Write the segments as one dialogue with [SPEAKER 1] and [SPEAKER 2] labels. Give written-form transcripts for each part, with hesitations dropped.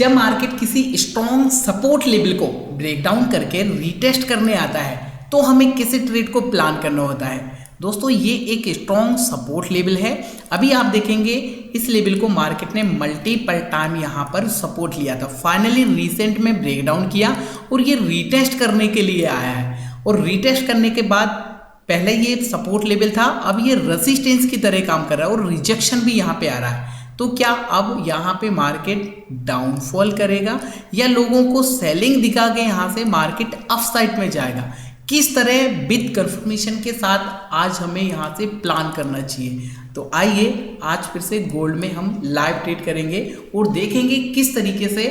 [SPEAKER 1] जब मार्केट किसी strong support level को ब्रेक डाउन करके रीटेस्ट करने आता है तो हमें किसी ट्रेड को प्लान करना होता है। दोस्तों ये एक स्ट्रॉन्ग सपोर्ट लेवल है। अभी आप देखेंगे इस लेवल को मार्केट ने मल्टीपल टाइम यहाँ पर सपोर्ट लिया था, फाइनली रिसेंट में ब्रेक डाउन किया और ये रीटेस्ट करने के लिए आया है। और रीटेस्ट करने के बाद पहले ये सपोर्ट लेवल था, अब ये रेजिस्टेंस की तरह काम कर रहा है और रिजेक्शन भी यहाँ पे आ रहा है। तो क्या अब यहाँ पे मार्केट डाउनफॉल करेगा या लोगों को सेलिंग दिखा के यहाँ से मार्केट अप साइड में जाएगा? किस तरह विद कंफर्मेशन के साथ आज हमें यहाँ से प्लान करना चाहिए? तो आइए आज फिर से गोल्ड में हम लाइव ट्रेड करेंगे और देखेंगे किस तरीके से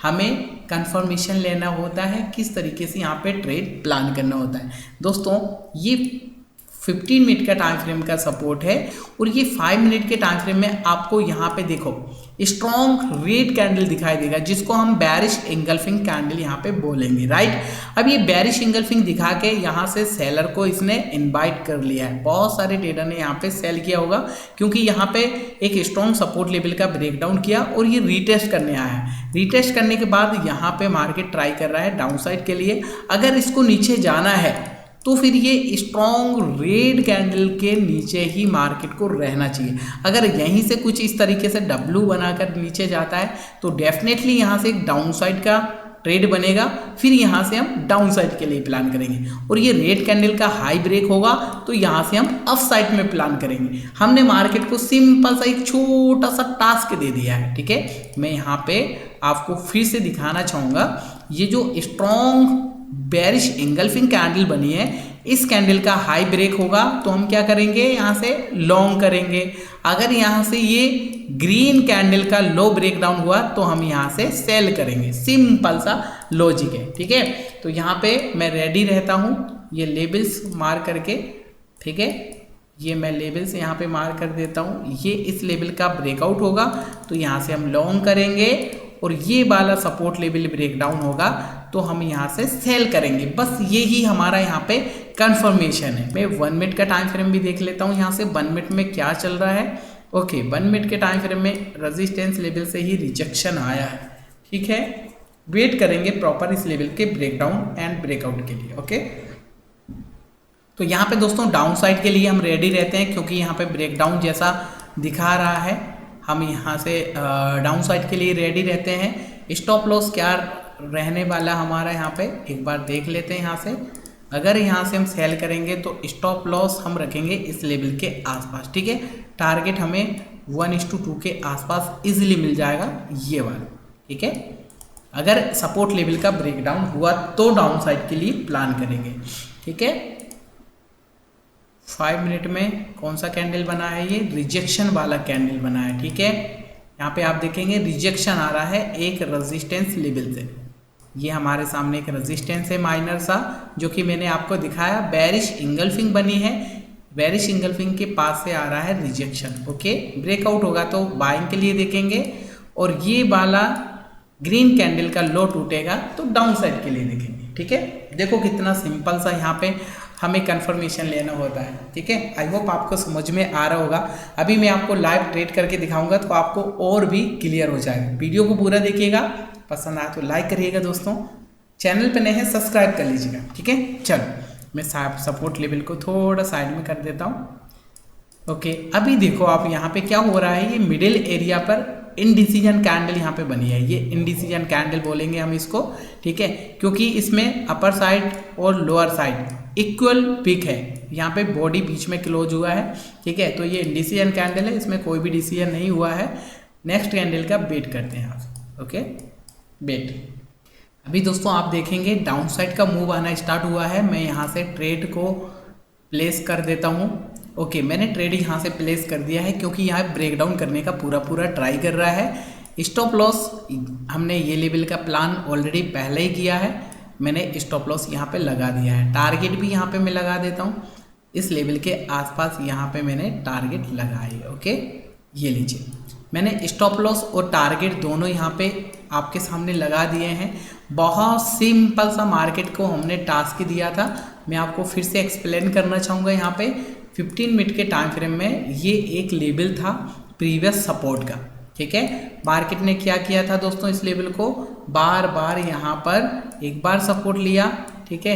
[SPEAKER 1] हमें कंफर्मेशन लेना होता है, किस तरीके से यहाँ पे ट्रेड प्लान करना होता है। दोस्तों ये 15 मिनट का टाइम फ्रेम का सपोर्ट है और ये 5 मिनट के टाइम फ्रेम में आपको यहाँ पे देखो स्ट्रॉन्ग रेड कैंडल दिखाई देगा, जिसको हम बेरिश इंगल्फिंग कैंडल यहाँ पे बोलेंगे, राइट। अब ये बेरिश इंगल्फिंग दिखा के यहाँ से सेलर को इसने इनवाइट कर लिया है। बहुत सारे ट्रेडर ने यहाँ पे सेल किया होगा क्योंकि यहाँ पे एक स्ट्रॉन्ग सपोर्ट लेवल का ब्रेकडाउन किया और ये रीटेस्ट करने आया है। रीटेस्ट करने के बाद यहाँ पे मार्केट ट्राई कर रहा है डाउन साइड के लिए। अगर इसको नीचे जाना है तो फिर ये स्ट्रॉन्ग रेड कैंडल के नीचे ही मार्केट को रहना चाहिए। अगर यहीं से कुछ इस तरीके से डब्लू बनाकर नीचे जाता है तो डेफिनेटली यहाँ से एक डाउन साइड का ट्रेड बनेगा, फिर यहाँ से हम डाउन साइड के लिए प्लान करेंगे। और ये रेड कैंडल का हाई ब्रेक होगा तो यहाँ से हम अप साइड में प्लान करेंगे। हमने मार्केट को सिंपल सा एक छोटा सा टास्क दे दिया है, ठीक है। मैं यहाँ पे आपको फिर से दिखाना चाहूँगा, ये जो स्ट्रॉन्ग बेरिश इंगल्फिंग कैंडल बनी है, इस कैंडल का हाई ब्रेक होगा तो हम क्या करेंगे, यहाँ से लॉन्ग करेंगे। अगर यहाँ से ये ग्रीन कैंडल का लो ब्रेक डाउन हुआ तो हम यहाँ से सेल करेंगे। सिंपल सा लॉजिक है, ठीक है। तो यहाँ पे मैं रेडी रहता हूँ, ये लेबल्स मार्क करके, ठीक है। ये मैं लेवल्स यहाँ पे मार्क कर देता हूँ। ये इस लेवल का ब्रेकआउट होगा तो यहाँ से हम लॉन्ग करेंगे और ये वाला सपोर्ट लेवल ब्रेक डाउन होगा तो हम यहाँ से सेल करेंगे। बस यही हमारा यहाँ पे कंफर्मेशन है। मैं 1 मिनट का टाइम फ्रेम भी देख लेता हूँ यहाँ से 1 मिनट में क्या चल रहा है। ओके 1 मिनट के टाइम फ्रेम में रेजिस्टेंस लेवल से ही रिजेक्शन आया है, ठीक है। वेट करेंगे प्रॉपर इस लेवल के ब्रेकडाउन एंड ब्रेकआउट के लिए, ओके। तो यहाँ पे दोस्तों डाउन साइड के लिए हम रेडी रहते हैं क्योंकि यहाँ पे ब्रेकडाउन जैसा दिखा रहा है। हम यहाँ से डाउन साइड के लिए रेडी रहते हैं। स्टॉप लॉस क्या रहने वाला हमारा यहाँ पे एक बार देख लेते हैं। यहाँ से अगर यहाँ से हम सेल करेंगे तो स्टॉप लॉस हम रखेंगे इस लेवल के आसपास, ठीक है। टारगेट हमें 1:2 के आसपास इजीली मिल जाएगा, ये वाला, ठीक है। अगर सपोर्ट लेवल का ब्रेकडाउन हुआ तो डाउन साइड के लिए प्लान करेंगे, ठीक है। 5 मिनट में कौन सा कैंडल बना है, ये रिजेक्शन वाला कैंडल बना है, ठीक है। यहाँ पे आप देखेंगे रिजेक्शन आ रहा है एक रेजिस्टेंस लेवल से। ये हमारे सामने एक रेजिस्टेंस है माइनर सा, जो कि मैंने आपको दिखाया। बेरिश इंगल्फिंग बनी है, बेरिश इंगल्फिंग के पास से आ रहा है रिजेक्शन, ओके। ब्रेकआउट होगा तो बाइंग के लिए देखेंगे और ये वाला ग्रीन कैंडल का लो टूटेगा तो डाउन साइड के लिए देखेंगे, ठीक है। देखो कितना सिंपल सा यहाँ पे हमें कंफर्मेशन लेना होता है, ठीक है। आई होप आपको समझ में आ रहा होगा। अभी मैं आपको लाइव ट्रेड करके दिखाऊंगा तो आपको और भी क्लियर हो जाएगा। वीडियो को पूरा देखिएगा, पसंद आए तो लाइक करिएगा दोस्तों। चैनल पे नए हैं सब्सक्राइब कर लीजिएगा, ठीक है। चलो मैं सपोर्ट लेवल को थोड़ा साइड में कर देता हूँ, ओके। अभी देखो आप यहाँ पे क्या हो रहा है, ये मिडिल एरिया पर इनडिसीजन कैंडल यहाँ पे बनी है। ये इनडिसीजन कैंडल बोलेंगे हम इसको, ठीक है, क्योंकि इसमें अपर साइड और लोअर साइड इक्वल पिक है। यहाँ पे बॉडी बीच में क्लोज हुआ है, ठीक है। तो ये इनडिसीजन कैंडल है, इसमें कोई भी डिसीजन नहीं हुआ है। नेक्स्ट कैंडल का वेट करते हैं आप, ओके, वेट। अभी दोस्तों आप देखेंगे डाउन साइड का मूव आना स्टार्ट हुआ है। मैं यहाँ से ट्रेड को प्लेस कर देता हूँ, ओके। मैंने ट्रेड यहाँ से प्लेस कर दिया है क्योंकि यहाँ ब्रेकडाउन करने का पूरा ट्राई कर रहा है। स्टॉप लॉस हमने ये लेवल का प्लान ऑलरेडी पहले ही किया है, मैंने स्टॉप लॉस यहाँ पे लगा दिया है। टारगेट भी यहाँ पे मैं लगा देता हूँ इस लेवल के आसपास, यहाँ पे मैंने टारगेट लगाए, ओके। ये लीजिए मैंने स्टॉप लॉस और टारगेट दोनों यहाँ पे आपके सामने लगा दिए हैं। बहुत सिंपल सा मार्केट को हमने टास्क दिया था, मैं आपको फिर से एक्सप्लेन करना चाहूँगा। यहाँ पे 15 मिनट के टाइम फ्रेम में ये एक लेवल था प्रीवियस सपोर्ट का, ठीक है। मार्केट ने क्या किया था दोस्तों, इस लेवल को बार बार यहाँ पर एक बार सपोर्ट लिया, ठीक है,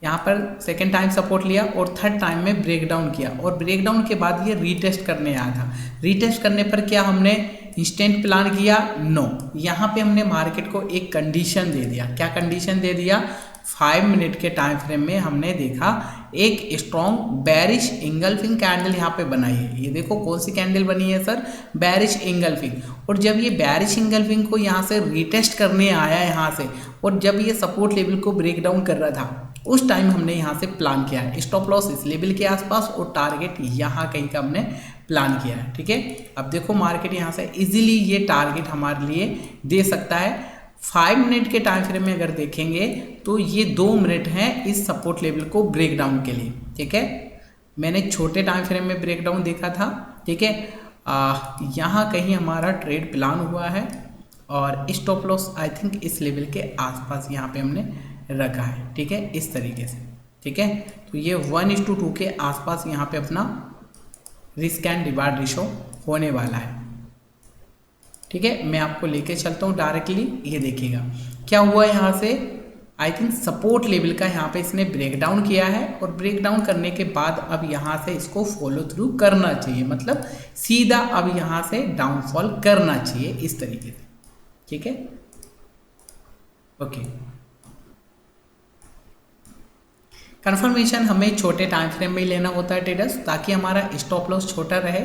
[SPEAKER 1] यहाँ पर सेकेंड टाइम सपोर्ट लिया और थर्ड टाइम में ब्रेक डाउन किया और ब्रेक डाउन के बाद ये रीटेस्ट करने आया था। रीटेस्ट करने पर क्या हमने इंस्टेंट प्लान किया? नो। यहाँ पे हमने मार्केट को एक कंडीशन दे दिया। क्या कंडीशन दे दिया? 5 मिनट के टाइम फ्रेम में हमने देखा एक स्ट्रॉन्ग बेरिश इंगल्फिंग कैंडल यहाँ पे बनाई है। ये देखो कौन सी कैंडल बनी है सर? Bearish engulfing. और जब ये बेरिश इंगल्फिंग को यहाँ से रीटेस्ट करने आया यहाँ से, और जब ये सपोर्ट लेवल को ब्रेक डाउन कर रहा था, उस टाइम हमने यहाँ से प्लान किया है स्टॉप लॉस इस लेवल के आसपास और टारगेट यहाँ कहीं का हमने प्लान किया है, ठीक है। अब देखो मार्केट यहाँ से इजीली ये टारगेट हमारे लिए दे सकता है। 5 मिनट के टाइम फ्रेम में अगर देखेंगे तो ये 2 मिनट हैं इस सपोर्ट लेवल को ब्रेक डाउन के लिए, ठीक है। मैंने छोटे टाइम फ्रेम में ब्रेक डाउन देखा था, ठीक है। यहाँ कहीं हमारा ट्रेड प्लान हुआ है और स्टॉप लॉस आई थिंक इस लेवल के आसपास यहाँ पे हमने रखा है, ठीक है, इस तरीके से, ठीक है। तो ये 1:2 के आसपास यहाँ पे अपना रिस्क एंड रिवार्ड रेशो होने वाला है, ठीक है। मैं आपको लेके चलता हूँ डायरेक्टली। ये देखिएगा क्या हुआ यहाँ से, आई थिंक सपोर्ट लेवल का यहाँ पे इसने ब्रेक डाउन किया है और ब्रेक डाउन करने के बाद अब यहाँ से इसको फॉलो थ्रू करना चाहिए, मतलब सीधा अब यहाँ से डाउनफॉल करना चाहिए इस तरीके से, ठीक है, ओके। कंफर्मेशन हमें छोटे टाइम फ्रेम में ही लेना होता है ट्रेडर्स, ताकि हमारा स्टॉप लॉस छोटा रहे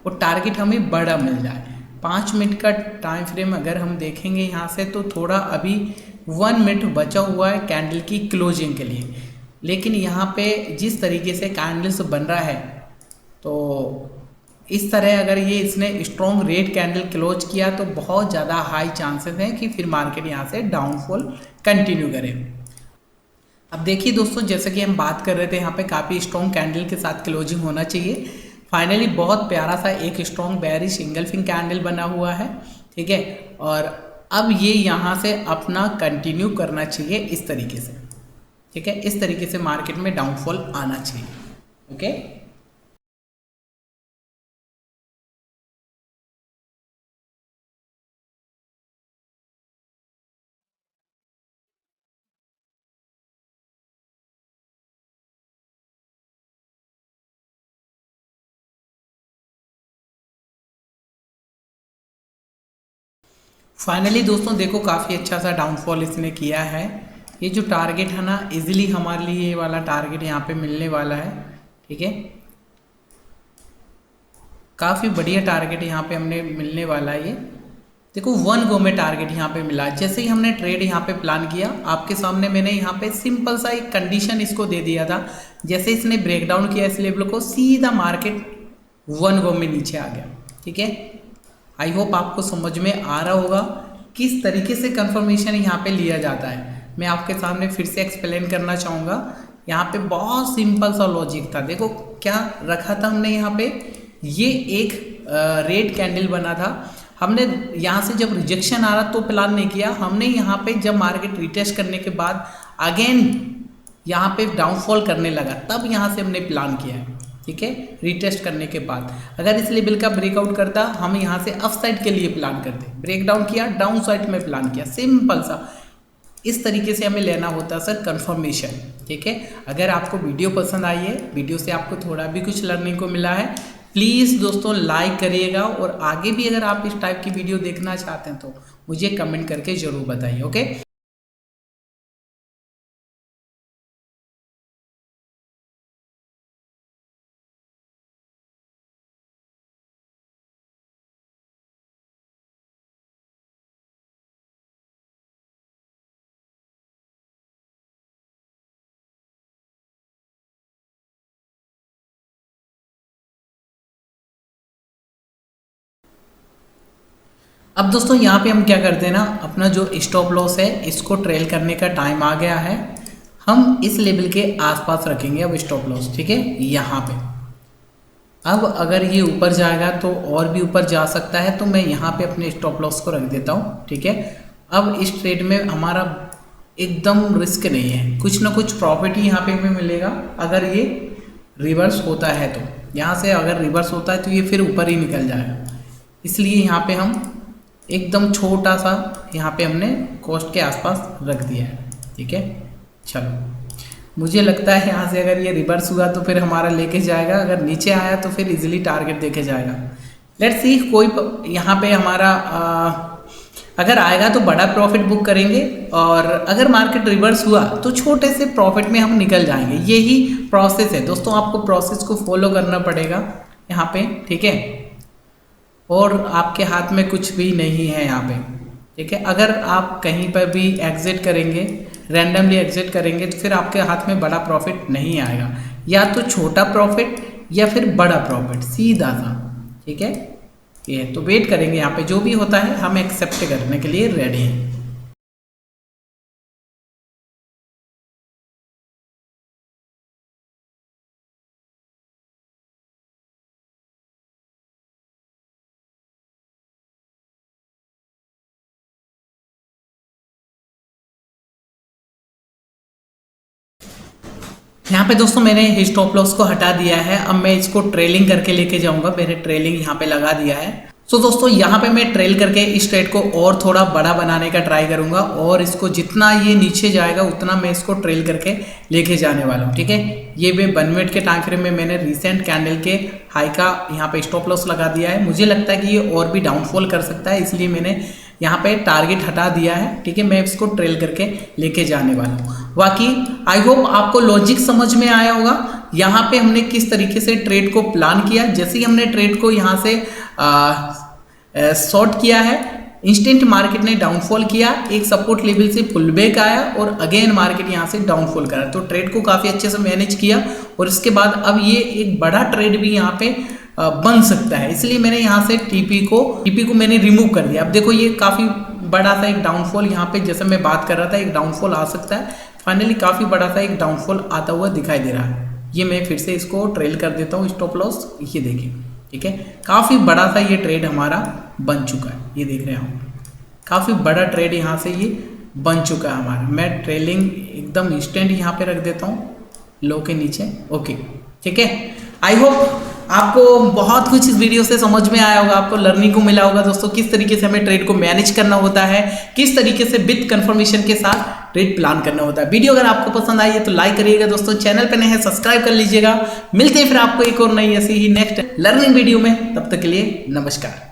[SPEAKER 1] और टारगेट हमें बड़ा मिल जाए। 5 मिनट का टाइम फ्रेम अगर हम देखेंगे यहाँ से तो थोड़ा अभी 1 मिनट बचा हुआ है कैंडल की क्लोजिंग के लिए, लेकिन यहाँ पे जिस तरीके से कैंडल्स बन रहा है तो इस तरह अगर ये इसने स्ट्रॉन्ग रेड कैंडल क्लोज किया तो बहुत ज़्यादा हाई चांसेस हैं कि फिर मार्केट यहाँ से डाउनफॉल कंटिन्यू करे। अब देखिए दोस्तों, जैसे कि हम बात कर रहे थे यहाँ पे काफ़ी स्ट्रॉन्ग कैंडल के साथ क्लोजिंग होना चाहिए। फाइनली बहुत प्यारा सा एक स्ट्रॉन्ग बेरिश इंगल्फिंग कैंडल बना हुआ है, ठीक है। और अब ये यहाँ से अपना कंटिन्यू करना चाहिए इस तरीके से, ठीक है। इस तरीके से मार्केट में डाउनफॉल आना चाहिए, ओके। फाइनली दोस्तों देखो काफ़ी अच्छा सा डाउनफॉल इसने किया है। ये जो टारगेट है ना, इजीली हमारे लिए ये वाला टारगेट यहाँ पे मिलने वाला है, ठीक है। काफ़ी बढ़िया टारगेट यहाँ पे हमने मिलने वाला है। ये देखो 1 गो में टारगेट यहाँ पे मिला। जैसे ही हमने ट्रेड यहाँ पे प्लान किया, आपके सामने मैंने यहाँ पे सिंपल सा एक कंडीशन इसको दे दिया था। जैसे इसने ब्रेक डाउन किया इस लेवल को, सीधा मार्केट 1 गो में नीचे आ गया, ठीक है। आई होप आपको समझ में आ रहा होगा किस तरीके से कंफर्मेशन यहाँ पे लिया जाता है। मैं आपके सामने फिर से एक्सप्लेन करना चाहूँगा। यहाँ पे बहुत सिंपल सा लॉजिक था। देखो क्या रखा था हमने यहाँ पे, ये एक रेड कैंडल बना था। हमने यहाँ से जब रिजेक्शन आ रहा तो प्लान नहीं किया हमने। यहाँ पे जब मार्केट रिटेस्ट करने के बाद अगेन यहाँ पे डाउनफॉल करने लगा, तब यहाँ से हमने प्लान किया है, ठीक है। रिटेस्ट करने के बाद अगर इस लेवल का ब्रेकआउट करता, हम यहाँ से अप साइड के लिए प्लान करते। ब्रेक डाउन किया, डाउन साइड में प्लान किया, सिंपल सा। इस तरीके से हमें लेना होता है सर कंफर्मेशन, ठीक है। अगर आपको वीडियो पसंद आई है, वीडियो से आपको थोड़ा भी कुछ लर्निंग को मिला है, प्लीज़ दोस्तों लाइक करिएगा। और आगे भी अगर आप इस टाइप की वीडियो देखना चाहते हैं तो मुझे कमेंट करके ज़रूर बताइए, ओके। अब दोस्तों यहाँ पे हम क्या करते हैं ना, अपना जो स्टॉप लॉस है इसको ट्रेल करने का टाइम आ गया है। हम इस लेवल के आसपास रखेंगे अब स्टॉप लॉस, ठीक है, यहाँ पे। अब अगर ये ऊपर जाएगा तो और भी ऊपर जा सकता है, तो मैं यहाँ पे अपने स्टॉप लॉस को रख देता हूँ, ठीक है। अब इस ट्रेड में हमारा एकदम रिस्क नहीं है, कुछ ना कुछ प्रॉफिट ही यहाँ पे हमें मिलेगा अगर ये रिवर्स होता है तो। यहाँ से अगर रिवर्स होता है तो ये फिर ऊपर ही निकल जाएगा। इसलिए यहाँ पे हम एकदम छोटा सा यहाँ पे हमने कॉस्ट के आसपास रख दिया है। ठीक है, चलो मुझे लगता है यहाँ से अगर ये रिवर्स हुआ तो फिर हमारा लेके जाएगा, अगर नीचे आया तो फिर इजीली टारगेट देके जाएगा। लेट्स सी कोई यहाँ पे हमारा अगर आएगा तो बड़ा प्रॉफिट बुक करेंगे, और अगर मार्केट रिवर्स हुआ तो छोटे से प्रॉफिट में हम निकल जाएंगे। यही प्रोसेस है दोस्तों, आपको प्रोसेस को फॉलो करना पड़ेगा यहाँ पे। ठीक है, और आपके हाथ में कुछ भी नहीं है यहाँ पे। ठीक है, अगर आप कहीं पर भी एग्जिट करेंगे, रैंडमली एग्जिट करेंगे, तो फिर आपके हाथ में बड़ा प्रॉफिट नहीं आएगा, या तो छोटा प्रॉफिट या फिर बड़ा प्रॉफिट, सीधा सा। ठीक है, ये तो वेट करेंगे, यहाँ पे जो भी होता है हम एक्सेप्ट करने के लिए रेडी हैं। यहाँ पे दोस्तों मैंने स्टॉप लॉस को हटा दिया है। अब मैं इसको ट्रेलिंग करके लेके जाऊंगा। मैंने ट्रेलिंग यहाँ पे लगा दिया है। सो दोस्तों यहाँ पे मैं ट्रेल करके इस ट्रेड को और थोड़ा बड़ा बनाने का ट्राई करूंगा, और इसको जितना ये नीचे जाएगा उतना मैं इसको ट्रेल करके लेके जाने वाला हूँ। ठीक है, ये मैं 1 मिनट के टाइम फ्रेम में मैंने रिसेंट कैंडल के हाई का यहाँ पे स्टॉप लॉस लगा दिया है। मुझे लगता है कि ये और भी डाउनफॉल कर सकता है, इसलिए मैंने यहाँ पे टारगेट हटा दिया है। ठीक है, मैं इसको ट्रेल करके लेके जाने वाला हूँ। बाकी आई होप आपको लॉजिक समझ में आया होगा। यहाँ पे हमने किस तरीके से ट्रेड को प्लान किया। जैसे ही हमने ट्रेड को यहाँ से शॉर्ट किया है, इंस्टेंट मार्केट ने डाउनफॉल किया, एक सपोर्ट लेवल से पुल बैक आया और अगेन मार्केट यहाँ से डाउनफॉल करा, तो ट्रेड को काफ़ी अच्छे से मैनेज किया। और इसके बाद अब ये एक बड़ा ट्रेड भी यहाँ पे बन सकता है, इसलिए मैंने यहाँ से टीपी को मैंने रिमूव कर दिया। अब देखो ये काफ़ी बड़ा सा एक डाउनफॉल यहाँ पे, जैसे मैं बात कर रहा था, एक डाउनफॉल आ सकता है। फाइनली काफ़ी बड़ा सा एक डाउनफॉल आता हुआ दिखाई दे रहा है। ये मैं फिर से इसको ट्रेल कर देता हूँ स्टॉप लॉस, ये देखिए। ठीक है, काफ़ी बड़ा सा ये ट्रेड हमारा बन चुका है, ये देख रहे हैं हम, काफ़ी बड़ा ट्रेड यहाँ से ये बन चुका है हमारा। मैं ट्रेलिंग एकदम इंस्टेंट यहाँ पे रख देता हूँ लो के नीचे। ओके, ठीक है, आई होप आपको बहुत कुछ इस वीडियो से समझ में आया होगा, आपको लर्निंग को मिला होगा दोस्तों, किस तरीके से हमें ट्रेड को मैनेज करना होता है, किस तरीके से विद कंफर्मेशन के साथ ट्रेड प्लान करना होता है। वीडियो अगर आपको पसंद आई है तो लाइक करिएगा दोस्तों, चैनल पे नए हैं सब्सक्राइब कर लीजिएगा। मिलते हैं फिर आपको एक और नई ऐसी ही नेक्स्ट लर्निंग वीडियो में, तब तक के लिए नमस्कार।